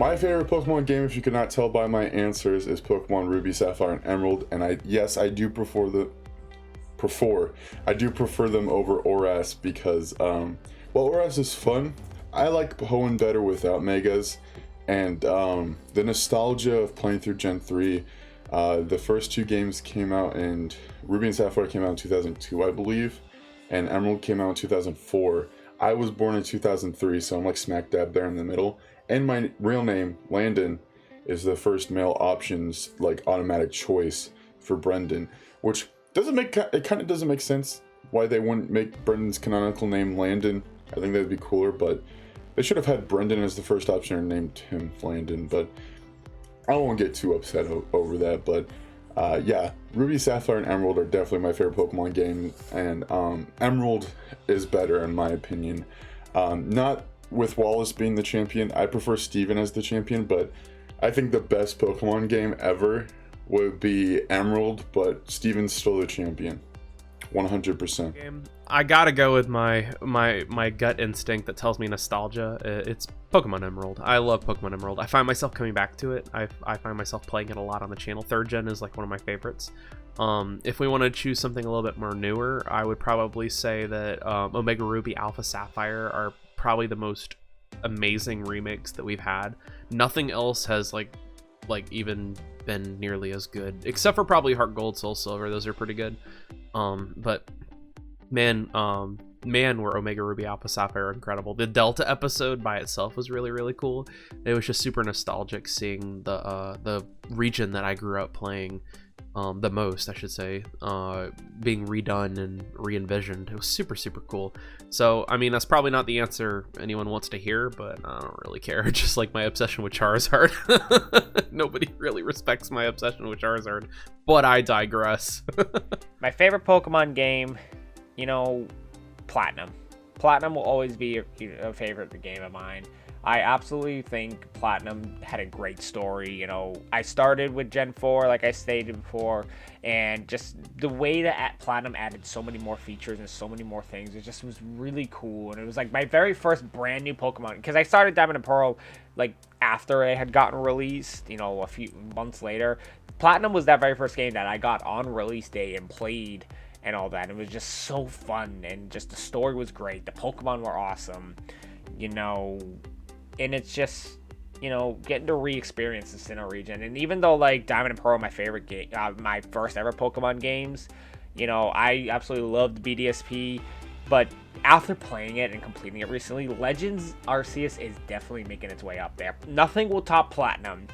My favorite Pokemon game, if you could not tell by my answers, is Pokemon Ruby, Sapphire, and Emerald. And I do prefer them over ORAS because, well, ORAS is fun. I like Hoenn better without Megas, and the nostalgia of playing through Gen 3. The first two games came out in Ruby and Sapphire came out in 2002, I believe, and Emerald came out in 2004. I was born in 2003, so I'm like smack dab there in the middle. And my real name, Landon, is the first male options like automatic choice for Brendan, which doesn't make sense why they wouldn't make Brendan's canonical name Landon. I think that'd be cooler, but they should have had Brendan as the first option and named him Landon. But I won't get too upset over that. But yeah, Ruby, Sapphire, and Emerald are definitely my favorite Pokemon game, and Emerald is better in my opinion. Not with Wallace being the champion. I prefer Steven as the champion, but I think the best Pokemon game ever would be Emerald, but Steven's still the champion. 100%. I gotta go with my gut instinct that tells me nostalgia. It's Pokemon Emerald. I love Pokemon Emerald. I find myself coming back to it. I find myself playing it a lot on the channel. 3rd gen is like one of my favorites. If we want to choose something a little bit more newer, I would probably say that Omega Ruby, Alpha Sapphire are probably the most amazing remakes that we've had. Nothing else has like even been nearly as good, except for probably Heart Gold, Soul Silver. Those are pretty good. But man, were Omega Ruby, Alpha Sapphire incredible. The Delta episode by itself was really, really cool. It was just super nostalgic seeing the region that I grew up playing the most, I should say, being redone and re-envisioned. It was super, super cool. So, I mean, that's probably not the answer anyone wants to hear, but I don't really care. Just like my obsession with Charizard. Nobody really respects my obsession with Charizard, but I digress. My favorite Pokemon game, Platinum. Platinum will always be a favorite game of mine. I absolutely think Platinum had a great story. I started with Gen 4, like I stated before, and just the way that Platinum added so many more features and so many more things, it just was really cool. And it was like my very first brand new Pokemon, because I started Diamond and Pearl like after it had gotten released, a few months later. Platinum was that very first game that I got on release day and played and all that. It was just so fun, and just the story was great. The Pokemon were awesome, and it's just, getting to re-experience the Sinnoh region. And even though, like, Diamond and Pearl are my favorite game, my first ever Pokemon games, I absolutely loved BDSP. But after playing it and completing it recently, Legends Arceus is definitely making its way up there. Nothing will top Platinum.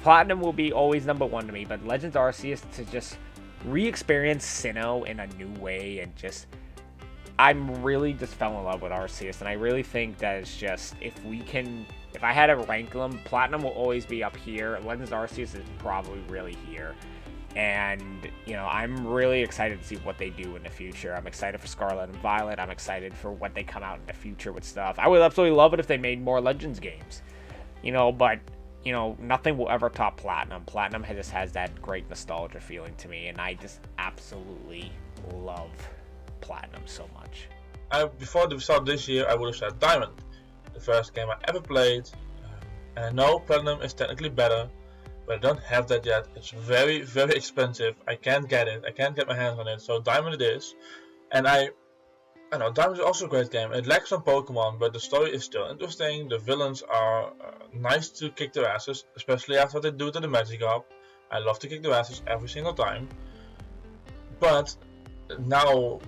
Platinum will be always number one to me, but Legends Arceus, to just re-experience Sinnoh in a new way, and just... I'm really just fell in love with Arceus, and I really think that it's just, if I had to rank them, Platinum will always be up here. Legends Arceus is probably really here. And, I'm really excited to see what they do in the future. I'm excited for Scarlet and Violet. I'm excited for what they come out in the future with stuff. I would absolutely love it if they made more Legends games. But, nothing will ever top Platinum. Platinum just has that great nostalgia feeling to me, and I just absolutely love Platinum so much. Before the start of this year, I would have said Diamond, the first game I ever played. And I know Platinum is technically better, but I don't have that yet. It's very, very expensive. I can't get it. I can't get my hands on it. So Diamond it is. And I know Diamond is also a great game. It lacks some Pokemon, but the story is still interesting. The villains are nice to kick their asses, especially after what they do to the Magikarp. I love to kick their asses every single time. But now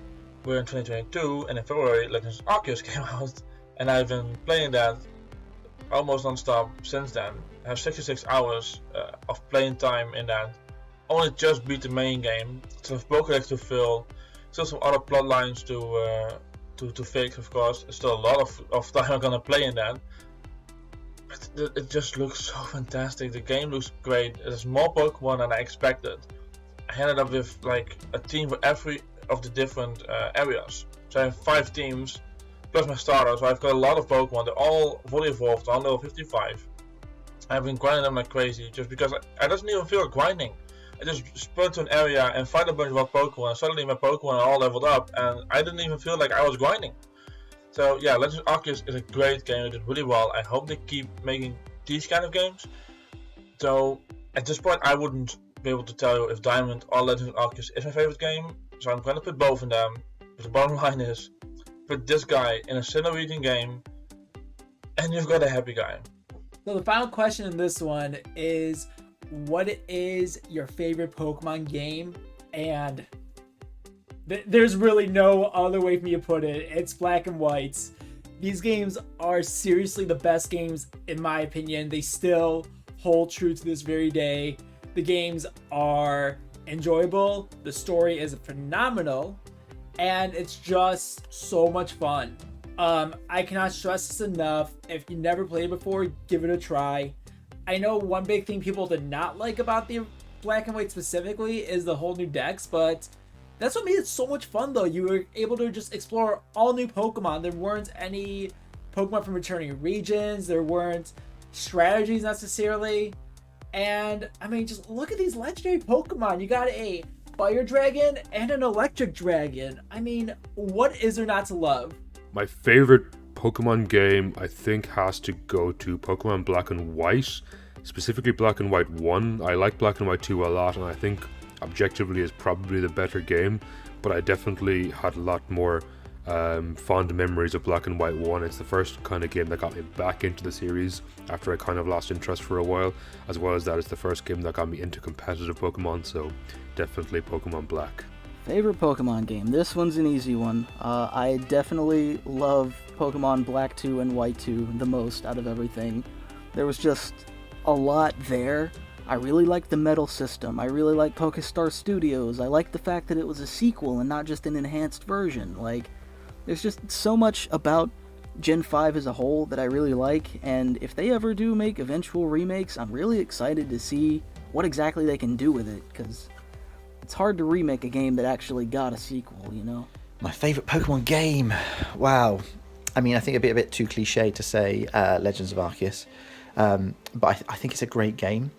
we're in 2022, and in February Legends Arceus came out, and I've been playing that almost non-stop since then. I have 66 hours of playing time in that. Only just beat the main game. Still have Pokédex to fill, still some other plot lines to fix, of course. There's still a lot of time I'm gonna play in that. But it just looks so fantastic. The game looks great. There's more Pokemon than I expected. I ended up with like a team for every of the different areas. So I have 5 teams plus my starter, so I've got a lot of Pokemon. They're all fully evolved on level 55. I've been grinding them like crazy, just because I doesn't even feel like grinding. I just sprint to an area and fight a bunch of Pokemon, and suddenly my Pokemon are all leveled up, and I didn't even feel like I was grinding. So yeah, Legends Arceus is a great game. It did really well. I hope they keep making these kind of games. So at this point, I wouldn't be able to tell you if Diamond or Legends of Arceus is my favorite game. So I'm gonna put both of them. But the bottom line is, put this guy in a Sinnoh region game, and you've got a happy guy. So the final question in this one is, what is your favorite Pokemon game? And there's really no other way for me to put it. It's black and white. These games are seriously the best games in my opinion. They still hold true to this very day. The games are enjoyable. The story is phenomenal. And it's just so much fun. I cannot stress this enough. If you never played before, give it a try. I know one big thing people did not like about the black and white specifically is the whole new decks, but that's what made it so much fun though. You were able to just explore all new Pokemon. There weren't any Pokemon from returning regions. There weren't strategies necessarily. And I mean, just look at these legendary Pokemon. You got a Fire Dragon and an Electric Dragon. I mean, what is there not to love? My favorite Pokemon game, I think, has to go to Pokemon Black and White, specifically Black and White 1. I like Black and White 2 a lot, and I think objectively is probably the better game, but I definitely had a lot more fond memories of Black and White 1. It's the first kind of game that got me back into the series after I kind of lost interest for a while, as well as that it's the first game that got me into competitive Pokemon, so definitely Pokemon Black. Favorite Pokemon game? This one's an easy one. I definitely love Pokemon Black 2 and White 2 the most out of everything. There was just a lot there. I really liked the Metal system. I really liked PokéStar Studios. I liked the fact that it was a sequel and not just an enhanced version. Like, there's just so much about Gen 5 as a whole that I really like, and if they ever do make eventual remakes, I'm really excited to see what exactly they can do with it, because it's hard to remake a game that actually got a sequel, you know? My favourite Pokemon game? Wow. I mean, I think it'd be a bit too cliche to say Legends of Arceus, but I think it's a great game.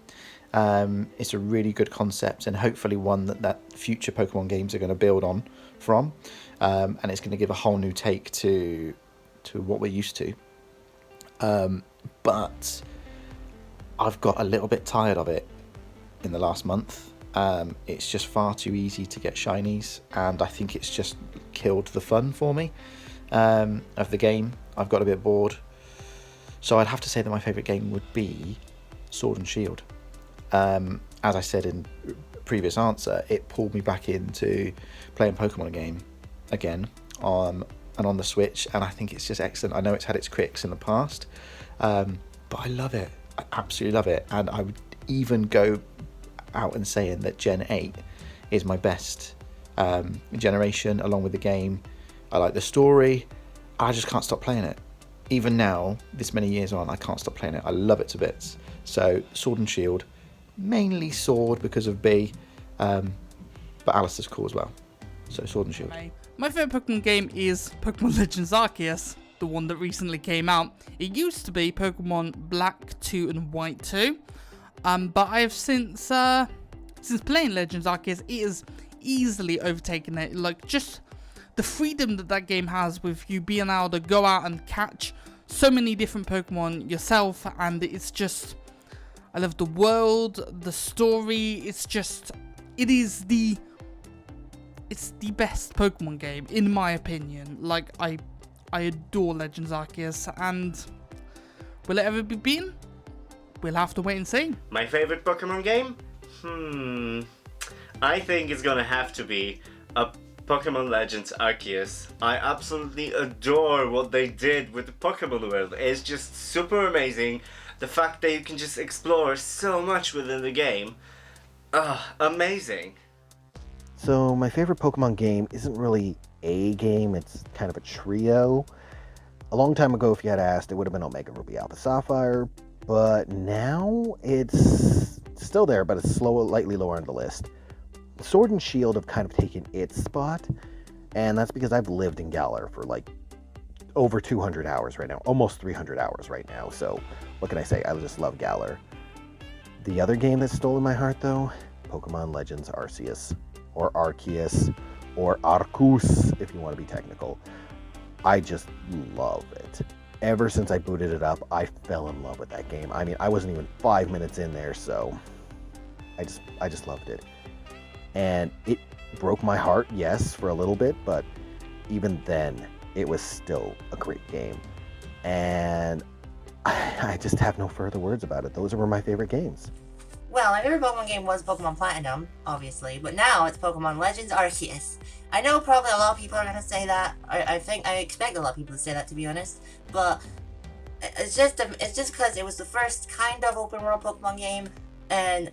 It's a really good concept, and hopefully one that future Pokemon games are going to build on from, and it's going to give a whole new take to what we're used to. But I've got a little bit tired of it in the last month. It's just far too easy to get shinies, and I think it's just killed the fun for me of the game. I've got a bit bored, so I'd have to say that my favourite game would be Sword and Shield. As I said in previous answer, it pulled me back into playing Pokemon again and on the Switch, and I think it's just excellent. I know it's had its critics in the past, but I love it. I absolutely love it, and I would even go out and saying that Gen 8 is my best generation, along with the game. I like the story. I just can't stop playing it. Even now, this many years on, I can't stop playing it. I love it to bits. So Sword and Shield, mainly Sword because of B, but Alistair's cool as well. So Sword and Shield. My favourite Pokemon game is Pokemon Legends Arceus, the one that recently came out. It used to be Pokemon Black 2 and White 2, but I have since playing Legends Arceus, it has easily overtaken it. Like, just the freedom that game has with you being able to go out and catch so many different Pokemon yourself, and it's just, I love the world, the story. It's the best Pokemon game in my opinion. Like, I adore Legends Arceus, and will it ever be beaten? We'll have to wait and see. My favorite Pokemon game? I think it's gonna have to be a Pokemon Legends Arceus. I absolutely adore what they did with the Pokemon world. It's just super amazing. The fact that you can just explore so much within the game. Amazing. So my favorite Pokemon game isn't really a game, it's kind of a trio. A long time ago, if you had asked, it would have been Omega Ruby Alpha Sapphire, but now it's still there, but it's slightly lower on the list. Sword and Shield have kind of taken its spot, and that's because I've lived in Galar for like over 200 hours right now, almost 300 hours right now, so what can I say? I just love Galar. The other game that's stolen my heart though, Pokemon Legends Arceus, or Arceus, or Arceus if you want to be technical. I just love it. ever since I booted it up, I fell in love with that game. I mean, I wasn't even 5 minutes in there, so I just loved it. And it broke my heart, yes, for a little bit, but even then, it was still a great game. And I just have no further words about it. Those were my favorite games. Well, my favorite Pokemon game was Pokemon Platinum, obviously, but now it's Pokemon Legends Arceus. I know probably a lot of people are gonna say that. I expect a lot of people to say that, to be honest, but it's just because it was the first kind of open world Pokemon game, and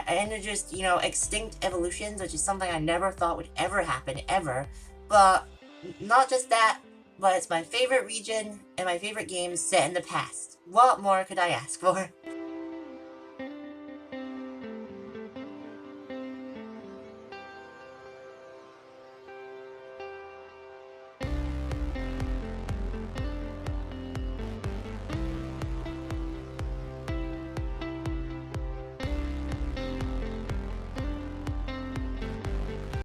introduced, you know, extinct evolutions, which is something I never thought would ever happen, ever. But not just that, but it's my favorite region and my favorite games set in the past. What more could I ask for?